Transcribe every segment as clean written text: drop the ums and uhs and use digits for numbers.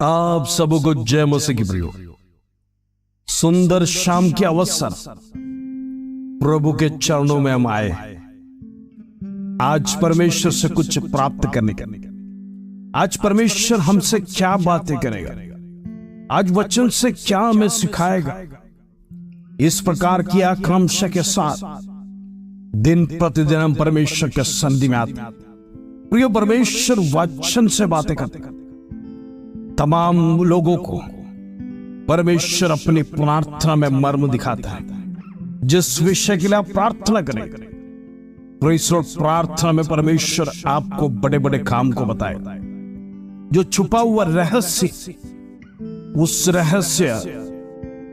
आप सबको जय मसीह की प्रियो। सुंदर शाम के अवसर प्रभु के चरणों में हम आए। आज परमेश्वर से कुछ प्राप्त करने का, आज परमेश्वर हमसे क्या बातें करेगा, आज वचन से क्या हमें सिखाएगा, इस प्रकार की आकांक्षा के साथ दिन प्रतिदिन हम परमेश्वर के सन्निधि में आते। प्रिय, परमेश्वर वचन से बातें करते तमाम लोगों को परमेश्वर अपनी प्रार्थना में मर्म दिखाता है। जिस विषय के लिए आप प्रार्थना करें, प्रार्थना में परमेश्वर आपको बड़े बड़े काम को बताए। जो छुपा हुआ रहस्य, उस रहस्य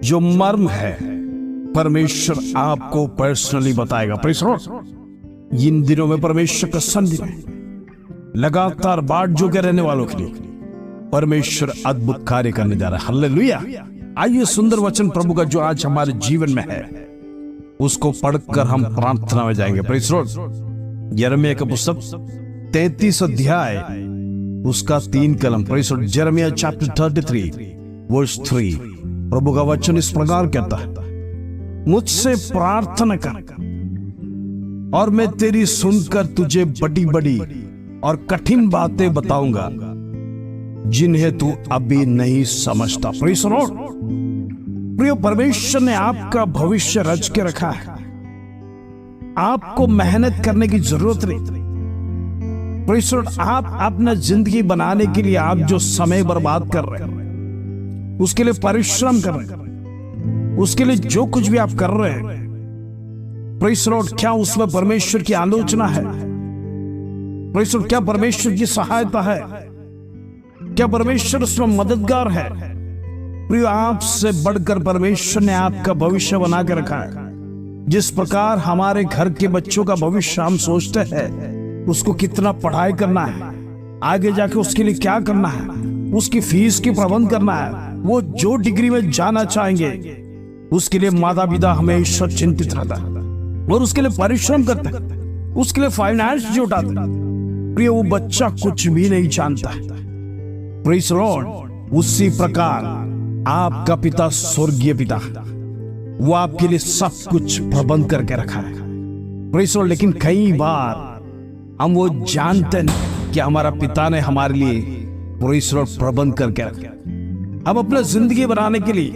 जो मर्म है, परमेश्वर आपको पर्सनली बताएगा। इन दिनों में परमेश्वर का सन्निधि में लगातार बाट जो के रहने वालों के लिए परमेश्वर अद्भुत कार्य करने जा रहा है। हालेलुया। आइए सुंदर वचन प्रभु का जो आज हमारे जीवन में है, उसको पढ़कर हम प्रार्थना में जाएंगे। Praise Lord. यिर्मयाह का पुस्तक 33 अध्याय उसका 3 कलम। Praise Lord. यिर्मयाह चैप्टर 33 वर्स 3। प्रभु का वचन इस प्रकार कहता है, मुझसे प्रार्थना कर और मैं तेरी सुनकर तुझे बड़ी बड़ी और कठिन बातें बताऊंगा जिन्हें तू अभी नहीं समझता। Praise Lord. प्रिय, परमेश्वर ने आपका भविष्य रच के रखा है। आपको मेहनत करने की जरूरत नहीं। Praise Lord. आप अपना जिंदगी बनाने के लिए आप जो समय बर्बाद कर रहे हैं, उसके लिए परिश्रम कर रहे हैं, उसके लिए जो कुछ भी आप कर रहे हैं, प्रेज़ लॉर्ड, क्या उसमें परमेश्वर की आलोचना है? Praise Lord. क्या परमेश्वर की सहायता है? क्या परमेश्वर उसमें मददगार है? प्रिय, आपसे बढ़कर परमेश्वर ने आपका भविष्य बना के रखा है। जिस प्रकार हमारे घर के बच्चों का भविष्य हम सोचते हैं, उसको कितना पढ़ाई करना है, आगे जाके उसके लिए क्या करना है, उसकी फीस की प्रबंध करना है, वो जो डिग्री में जाना चाहेंगे, उसके लिए माता पिता हमेशा चिंतित रहता है और उसके लिए परिश्रम करता है, उसके लिए फाइनेंस जुटाता है। प्रिय, वो बच्चा कुछ भी नहीं जानता है। Praise Lord. उसी प्रकार आपका पिता, स्वर्गीय पिता, वो आपके लिए सब कुछ प्रबंध करके रखा है। Praise Lord. लेकिन कई बार हम वो जानते नहीं कि हमारा पिता ने हमारे लिए प्रेज़ लॉर्ड प्रबंध करके रखा। हम अपना जिंदगी बनाने के लिए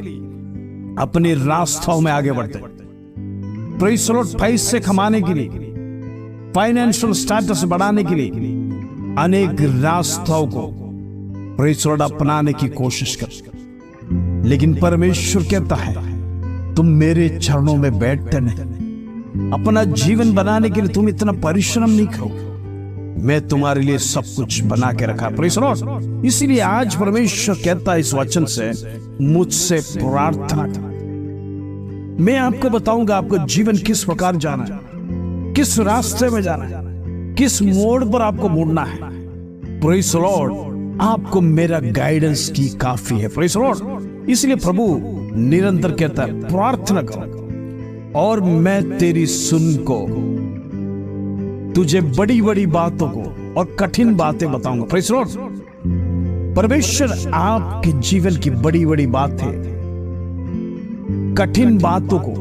अपने रास्तों में आगे बढ़ते। Praise Lord. पैसे कमाने के लिए, फाइनेंशियल स्टेटस बढ़ाने के लिए अनेक रास्तों को प्रेज़ लॉर्ड अपनाने की कोशिश कर, लेकिन परमेश्वर कहता है, तुम मेरे चरणों में बैठते नहीं। अपना जीवन बनाने के लिए तुम इतना परिश्रम नहीं करो। मैं तुम्हारे लिए सब कुछ बना के रखा। Praise Lord. इसीलिए आज परमेश्वर कहता है इस वचन से, मुझसे प्रार्थना कर। मैं आपको बताऊंगा आपका जीवन किस प्रकार जाना है, किस रास्ते में जाना है, किस मोड़ पर आपको मुड़ना है। Praise Lord. आपको मेरा गाइडेंस की काफी है। Praise Lord. इसलिए प्रभु निरंतर कहता है, प्रार्थना करो और मैं तेरी सुन को तुझे बड़ी बड़ी बातों को और कठिन बातें बताऊंगा। Praise Lord. परमेश्वर आपके जीवन की बड़ी बड़ी बातें, कठिन बातों को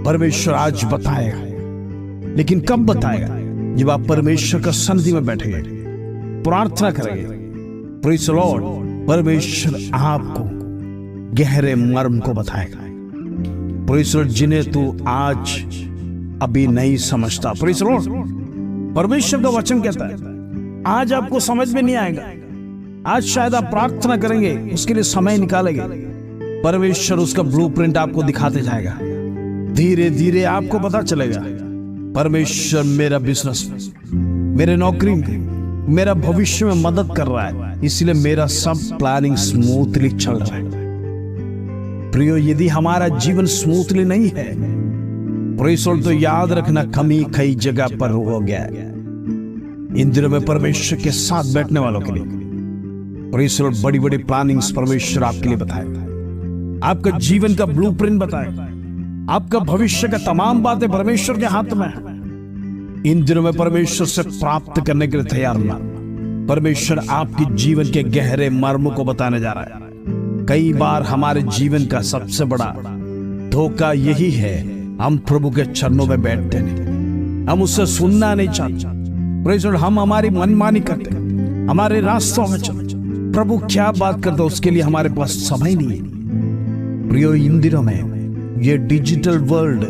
परमेश्वर आज बताएगा। लेकिन कब बताएगा? जब आप परमेश्वर का सन्निधि में बैठेंगे, प्रार्थना करेंगे। Praise Lord. परमेश्वर आपको गहरे मर्म को बताएगा। Praise Lord. जिन्हें तू आज अभी नहीं समझता। Praise Lord. परमेश्वर का वचन कहता है, आज आपको समझ में नहीं आएगा, आज शायद आप प्रार्थना करेंगे, उसके लिए समय निकालेंगे, परमेश्वर उसका ब्लूप्रिंट आपको दिखाते जाएगा। धीरे धीरे आपको पता चलेगा, परमेश्वर मेरा बिजनेस में, मेरे नौकरी में, मेरा भविष्य में मदद कर रहा है, इसलिए मेरा सब प्लानिंग स्मूथली चल रहा है। प्रियो, यदि हमारा जीवन स्मूथली नहीं है, प्रेज़ लॉर्ड, तो याद रखना कमी कई जगह पर हो गया है। इन दिनों में परमेश्वर के साथ बैठने वालों के लिए प्रेज़ लॉर्ड बड़ी बड़ी प्लानिंग्स परमेश्वर आपके लिए बताएगा। आपका जीवन का ब्लूप्रिंट बताएगा। आपका भविष्य का तमाम बातें परमेश्वर के हाथ में है। इन दिनों में परमेश्वर से प्राप्त करने के लिए तैयार होना। परमेश्वर आपके जीवन के गहरे मर्म को बताने जा रहा है। कई बार हमारे जीवन का सबसे बड़ा धोखा यही है, हम प्रभु के चरणों में बैठते नहीं, हम उससे सुनना नहीं चाहते। प्रेज़ लॉर्ड, हम हमारी मनमानी करते, हमारे रास्तों में चलते। प्रभु क्या बात करते उसके लिए हमारे पास समय नहीं है। प्रियो, इन दिनों में ये डिजिटल वर्ल्ड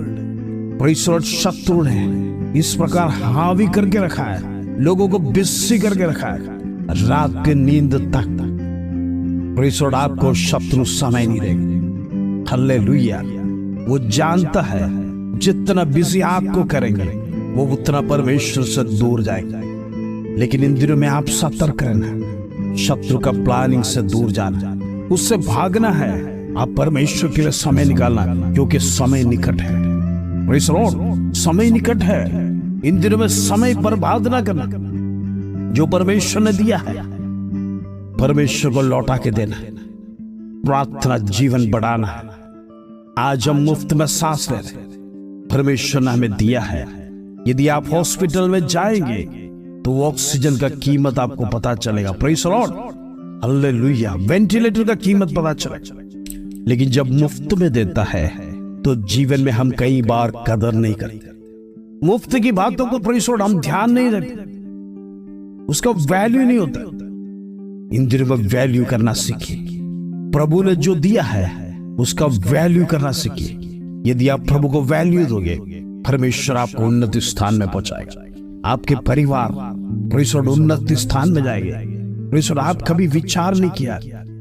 प्रेज़ लॉर्ड शत्रु ने इस प्रकार हावी करके रखा है, लोगों को बिस्सी करके रखा है। रात के नींद तक प्रेज़ लॉर्ड आपको शत्रु समय नहीं देगा। हालेलुया। वो जानता है जितना बिजी आपको करेंगे वो उतना परमेश्वर से दूर जाएगा। लेकिन इन दिनों में आप सतर्क रहना, शत्रु का प्लानिंग से दूर जाना, उससे भागना है। आप परमेश्वर के लिए समय निकालना, क्योंकि समय निकट है। प्रेज़ लॉर्ड, समय निकट है। इन दिनों में समय बर्बाद ना करना। जो परमेश्वर ने दिया है परमेश्वर को लौटा के देना, प्रार्थना जीवन बढ़ाना। आज हम मुफ्त में सांस ले रहे, परमेश्वर ने हमें दिया है। यदि आप हॉस्पिटल में जाएंगे तो ऑक्सीजन का कीमत आपको पता चलेगा। Praise Lord, hallelujah. वेंटिलेटर का कीमत पता चलेगा। लेकिन जब मुफ्त में देता है तो जीवन में हम कई बार कदर नहीं करते। मुफ्त की बातों को प्रेज़ लॉर्ड हम ध्यान नहीं रखते, उसका वैल्यू नहीं होता। इन दिनों में वैल्यू करना सीखिए। प्रभु ने जो दिया है उसका वैल्यू करना सीखिए। यदि आप प्रभु को वैल्यू दोगे, परमेश्वर आपको उन्नति स्थान में पहुंचाएगा। आपके परिवार प्रेज़ लॉर्ड उन्नति स्थान में जाएंगे। प्रेज़ लॉर्ड, आप कभी विचार नहीं किया,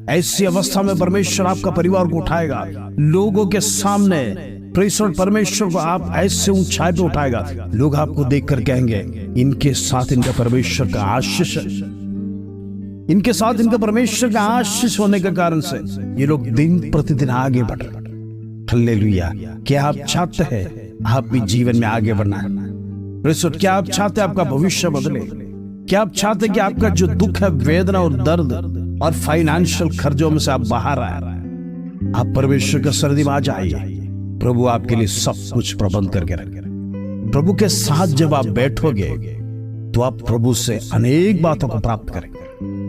ऐसी अवस्था में परमेश्वर आपका परिवार को उठाएगा। लोगों के सामने प्रेज़ लॉर्ड परमेश्वर को आप ऐसे ऊंचाई पे उठाएगा। लोग आपको देखकर कहेंगे, इनके साथ इनका परमेश्वर का आशीष है। इनके साथ इनका परमेश्वर का आशीष होने के कारण से ये लोग दिन प्रतिदिन आगे बढ़ रहे। हालेलुया। क्या आप चाहते हैं आप भी जीवन में आगे बढ़ना है? प्रेज़ लॉर्ड, क्या आप चाहते हैं आपका भविष्य बदले? क्या आप चाहते हैं कि आपका जो दुख है, वेदना और दर्द और फाइनेंशियल खर्चों में से आप बाहर आए? आप परमेश्वर के सरदी में आ जाइए। प्रभु आपके लिए सब कुछ प्रबंध करके रखे। प्रभु के साथ जब आप बैठोगे तो आप प्रभु से अनेक बातों को प्राप्त करेंगे।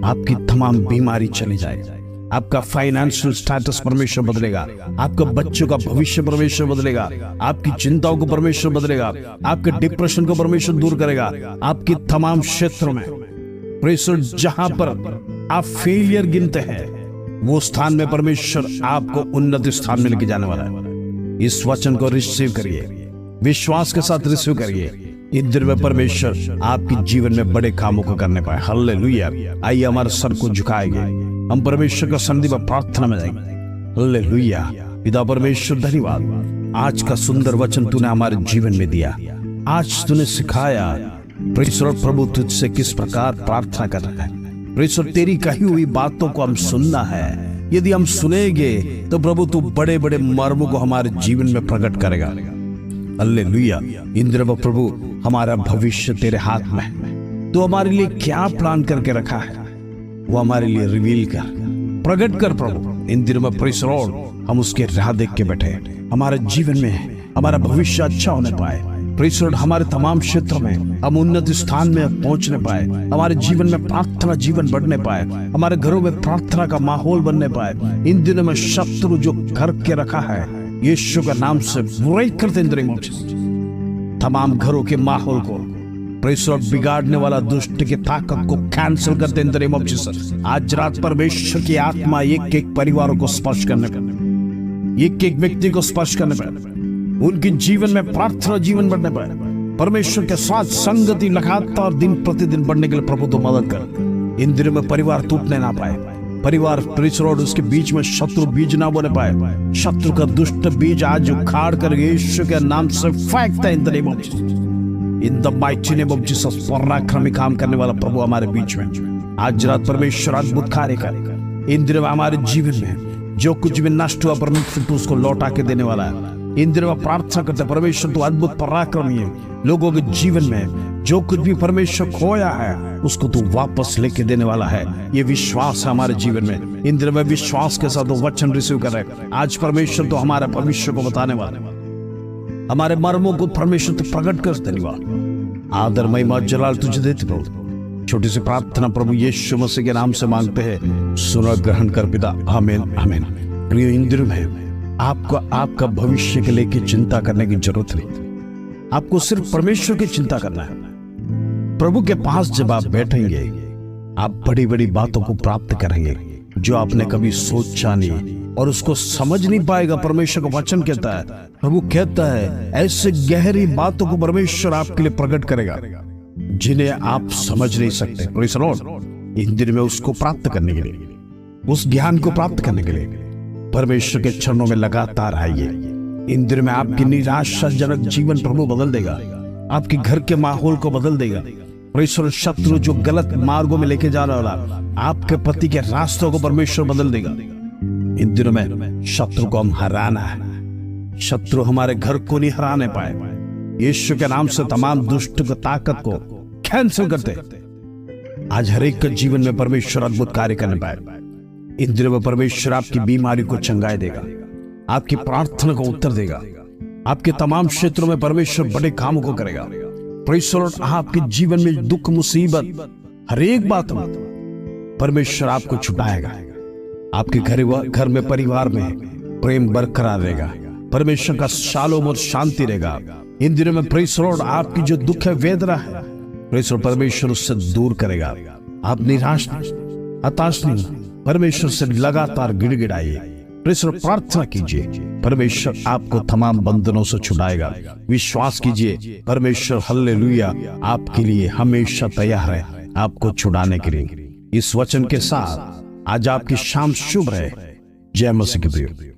आपकी तमाम बीमारी चली जाएगी, आपका फाइनेंशियल स्टेटस परमेश्वर बदलेगा, आपका बच्चों का भविष्य परमेश्वर बदलेगा, आपकी चिंताओं को परमेश्वर बदलेगा, आपके डिप्रेशन को परमेश्वर दूर करेगा। आपकी तमाम क्षेत्रों में प्रेज़ लॉर्ड जहां पर आप फेलियर गिनते हैं, वो स्थान में परमेश्वर आपको उन्नति स्थान में लेके जाने वाला है। इस वचन को रिसीव करिए, विश्वास के साथ रिसीव करिए। इन दिन में परमेश्वर आपके जीवन में बड़े कामों को करने पाए। हालेलुया। आइए हमारे सर को झुकाएंगे, हम परमेश्वर का सन्निधि में प्रार्थना में जाएंगे। हालेलुया। पिता परमेश्वर, धन्यवाद, आज का सुंदर वचन तूने हमारे जीवन में दिया। आज तूने सिखाया प्रेज़ लॉर्ड प्रभु तुझसे किस प्रकार प्रार्थना करना है। प्रेज़ लॉर्ड, तेरी कही हुई बातों को हम सुनना है। यदि हम सुनेंगे तो प्रभु तू बड़े बड़े मर्मों को हमारे जीवन में प्रकट करेगा। हालेलुया। इंद्र प्रभु, हमारा भविष्य तेरे हाथ में है। तो हमारे लिए क्या प्लान करके रखा है वो हमारे लिए रिवील कर, प्रकट कर प्रभु। इन दिनों में प्रेज़ लॉर्ड हम उसके राह देख के बैठे, हमारे जीवन में हमारा भविष्य अच्छा होने पाए। प्रेज़ लॉर्ड, हमारे तमाम क्षेत्रों में हम उन्नति स्थान में पहुंचने पाए, हमारे जीवन में प्रार्थना जीवन बढ़ने पाए, हमारे घरों में प्रार्थना का माहौल बनने पाए। इन दिनों में शत्रु जो करके रखा है, यीशु का नाम से बुराई करते तमाम घरों के माहौल को प्रेज़ लॉर्ड बिगाड़ने वाला दुष्ट की ताकत को कैंसिल करते in the name of Jesus. आज रात परमेश्वर की आत्मा एक एक परिवारों को स्पर्श करने पाए, एक एक व्यक्ति को स्पर्श करने पाए, उनके जीवन में प्रार्थना जीवन बढ़ने पाए। परमेश्वर के साथ संगति लगातार दिन प्रतिदिन बढ़ने के लिए प्रभु तो मदद कर। इन दिनों में परिवार टूटने ना पाए, परिवार प्रेज़ लॉर्ड उसके बीच में शत्रु बीज ना बोने पाए। शत्रु का दुष्ट बीज आज उखाड़ कर यीशु के नाम से फेंकता है in the name of Jesus. In the mighty name of Jesus. पराक्रमी काम करने वाला प्रभु हमारे बीच में आज रात परमेश्वर अद्भुत कार्य करे। इन दिनों में हमारे जीवन में जो कुछ भी नष्ट हुआ परमेश्वर तू उसको लौटा के देने वाला है। इन दिनों में प्रार्थना करते परमेश्वर तू अद्भुत पराक्रमी है। लोगों के जीवन में जो कुछ भी परमेश्वर खोया है उसको तू वापस लेके देने वाला है। ये विश्वास है हमारे जीवन में। इन दिनों में विश्वास के साथ वचन रिसीव कर रहे। आज परमेश्वर तो हमारे भविष्य को बताने वाले, हमारे मर्मों को परमेश्वर तो प्रकट कर। धन्यवाद, आदर, महिमा, जलाल तुझे देते प्रभु। छोटी सी प्रार्थना प्रभु यीशु मसीह के नाम से मांगते हैं, सुनो ग्रहण कर पिता, आमीन आमीन। प्रिय इंद्र में आपको आपका भविष्य के लेके चिंता करने की जरूरत नहीं, आपको सिर्फ परमेश्वर की चिंता करना है। प्रभु के पास जब आप बैठेंगे, आप बड़ी बड़ी बातों को प्राप्त करेंगे जो आपने कभी सोचा नहीं और उसको समझ नहीं पाएगा। परमेश्वर का वचन कहता है, प्रभु कहता है, ऐसे गहरी बातों को परमेश्वर आपके लिए प्रकट करेगा जिन्हें आप समझ नहीं सकते। Praise the Lord. इन दिन में उसको प्राप्त करने के लिए, उस ज्ञान को प्राप्त करने के लिए परमेश्वर के चरणों में लगातार आइए। इन दिन में आपकी निराशाजनक जीवन प्रभु बदल देगा, आपके घर के माहौल को बदल देगा। परमेश्वर शत्रु जो गलत मार्गों में लेके जा रहा होगा, आपके पति के रास्तों को परमेश्वर बदल देगा। इन दिनों में शत्रु को हम हराना है। शत्रु हमारे घर को नहीं हराने पाए। यीशु के नाम से तमाम दुष्ट ताकत को कैंसिल करते। आज हर एक के जीवन में परमेश्वर अद्भुत कार्य करने पाए। इन दिनों में परमेश्वर आपकी बीमारी को चंगाई देगा, आपकी प्रार्थना को उत्तर देगा, आपके तमाम क्षेत्रों में परमेश्वर बड़े कामों को करेगा। Praise the Lord. आपके जीवन में दुख मुसीबत हर एक बात में परमेश्वर आपको छुटाएगा। आपके घर में परिवार में प्रेम बरकरार रहेगा, परमेश्वर का शालोम और शांति रहेगा। इन दिनों में प्रेज़ द लॉर्ड आपकी जो दुख है, वेदना है, प्रेज़ द लॉर्ड परमेश्वर उससे दूर करेगा। आप निराश हताश नहीं, परमेश्वर से लगातार गिड़गिड़ाइए, प्रेज़ द लॉर्ड प्रार्थना कीजिए, परमेश्वर आपको तमाम बंधनों से छुड़ाएगा। विश्वास कीजिए, परमेश्वर हालेलुया आपके लिए हमेशा तैयार है आपको छुड़ाने के लिए। इस वचन के साथ आज आपकी शाम शुभ रहे। जय मसीह की प्रिय।